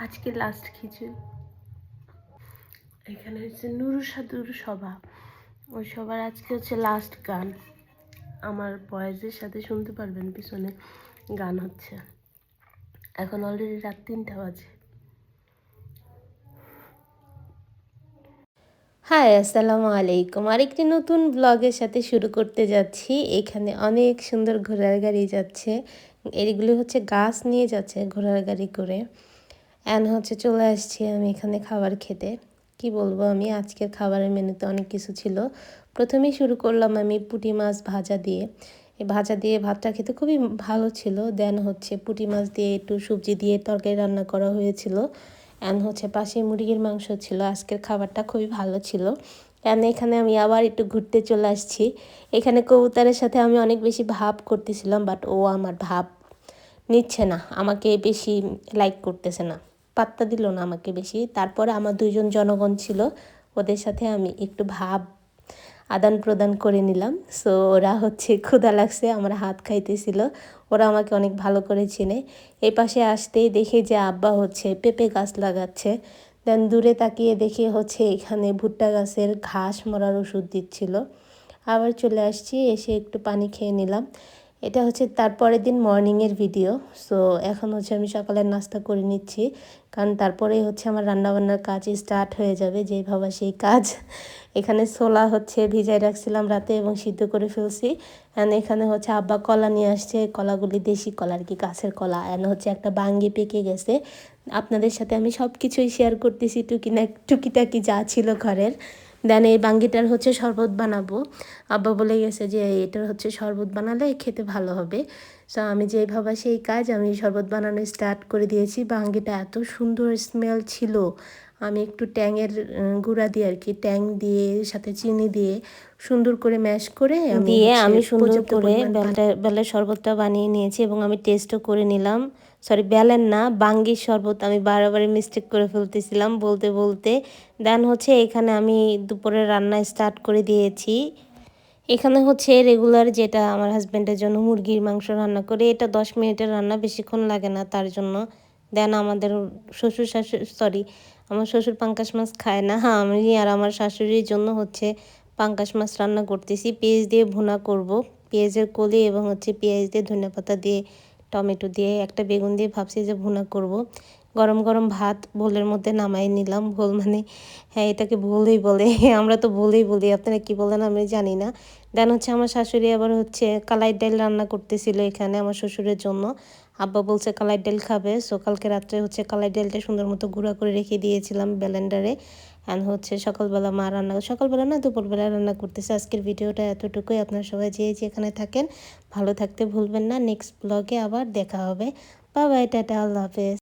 আজকে লাস্ট খিচুড়ি। এখানে হচ্ছে নুরু সাধুর সভা, ওই সবার আজকে হচ্ছে লাস্ট গান। আমার ভয়েসের সাথে শুনতে পারবেন পিছনে গান হচ্ছে। এখন অলরেডি রাত 3টা বাজে। হাই, আসসালামু আলাইকুম। আরেকটি নতুন ব্লগের সাথে শুরু করতে যাচ্ছি। এখানে অনেক সুন্দর ঘোড়ার গাড়ি যাচ্ছে। এগুলি হচ্ছে গাছ নিয়ে যাচ্ছে ঘোড়ার গাড়ি করে। হচ্ছে চলে আসছি আমি এখানে খাবার খেতে। কি বলবো, আমি আজকের খাবারের মেনুতে অনেক কিছু ছিল। প্রথমেই শুরু করলাম আমি পুঁটি মাছ ভাজা দিয়ে। এই ভাজা দিয়ে ভাতটা খেতে খুবই ভালো ছিল। দেন হচ্ছে পুঁটি মাছ দিয়ে একটু সবজি দিয়ে তরকারি রান্না করা হয়েছিল। হচ্ছে পাশে মুরগির মাংস ছিল। আজকের খাবারটা খুবই ভালো ছিল। এখানে আমি আবার একটু ঘুরতে চলে আসছি। এখানে কবুতরের সাথে আমি অনেক বেশি ভাব করতেছিলাম, বাট ও আমার ভাব নিচ্ছে না, আমাকে বেশি লাইক করতেছে না, পাত্তা দিল না আমাকে বেশি। তারপরে আমার 2জন জনগণ ছিল, ওদের সাথে আমি একটু ভাব আদান প্রদান করে নিলাম। সো ওরা হচ্ছে ক্ষুধা লাগছে, আমার হাত খাইতেছিল। ওরা আমাকে অনেক ভালো করে চেনে। এই পাশে আসতেই দেখি যে আব্বা হচ্ছে পেঁপে গাছ লাগাচ্ছে। দেন দূরে তাকিয়ে দেখি হচ্ছে এখানে ভুট্টা গাছের ঘাস মরার ওষুধ দিচ্ছিল। আবার চলে আসছি, এসে একটু পানি খেয়ে নিলাম। এটা হচ্ছে তারপরের দিন মর্নিংয়ের ভিডিও। সো এখন হচ্ছে আমি সকালের নাস্তা করে নিচ্ছি, কারণ তারপরেই হচ্ছে আমার রান্নাবান্নার কাজ স্টার্ট হয়ে যাবে, যেই ভাবা সেই কাজ। এখানে ছোলা হচ্ছে ভিজাই রাখছিলাম রাতে এবং সিদ্ধ করে ফেলছি। এখানে হচ্ছে আব্বা কলা নিয়ে আসছে, কলাগুলি দেশি কলা আর কি, গাছের কলা। হচ্ছে একটা বাঙ্গি পেকে গেছে। আপনাদের সাথে আমি সব কিছুই শেয়ার করতেছি, টুকিটাকি যা ছিল ঘরের। দেন এই বাঙ্গিটার হচ্ছে শরবত বানাবো। আব্বা বলে গেছে যে এটার হচ্ছে শরবত বানালে খেতে ভালো হবে। সো আমি যেই ভাবা সেই কাজ, আমি শরবত বানানো স্টার্ট করে দিয়েছি। বাঙ্গিটা এত সুন্দর স্মেল ছিল। আমি একটু ট্যাঙের গুঁড়া দিয়ে আর কি, ট্যাং দিয়ে সাথে চিনি দিয়ে সুন্দর করে ম্যাশ করে আমি সুন্দর করে বেলের শরবতটা বানিয়ে নিয়েছি এবং আমি টেস্টও করে নিলাম। সরি, বেলের না, বাঙ্গির শরবত। আমি বারবার মিস্টেক করে ফেলতেছিলাম বলতে বলতে। দেন হচ্ছে এখানে আমি দুপুরে রান্না স্টার্ট করে দিয়েছি। এখানে হচ্ছে রেগুলার যেটা আমার হাজব্যান্ডের জন্য মুরগির মাংস রান্না করে, এটা 10 মিনিটের রান্না, বেশিক্ষণ লাগে না তার জন্য। দেন আমাদের আমার শ্বশুর পাঙ্কাশ মাছ খায় না। হ্যাঁ, আমি আর আমার শাশুড়ির জন্য হচ্ছে পাঙ্কাশ মাছ রান্না করতেছি। পেঁয়াজ দিয়ে ভুনা করব, পেঁয়াজের কলি এবং হচ্ছে পেঁয়াজ দিয়ে ধনেপাতা দিয়ে টমেটো দিয়ে একটা বেগুন দিয়ে ভাবছি যে ভুনা করব। গরম গরম ভাত ভোলের মধ্যে নামাই নিলাম। ভোল মানে, হ্যাঁ এটাকে ভোলই বলে, আমরা তো ভোলই বলি, আপনারা কি বলেন আমি জানি না। দেন হচ্ছে আমার শাশুড়ি আবার হচ্ছে কালাই ডাল রান্না করতেছিল এখানে আমার শ্বশুরের জন্য। আব্বা বলছে কালাই ডাল খাবে। সো কালকে রাত্রে হচ্ছে কালাই ডালটা সুন্দর মতো গুঁড়া করে রেখে দিয়েছিলাম ব্লেন্ডারে। হচ্ছে সকালবেলা মা সকালবেলা না, দুপুরবেলা রান্না করতেছে। আজকের ভিডিওটা এতটুকুই। আপনারা সবাই যে যেখানে থাকেন ভালো থাকতে ভুলবেন না। নেক্সট ব্লগে আবার দেখা হবে। বাই বাই, টাটা, আল্লাহ হাফেজ।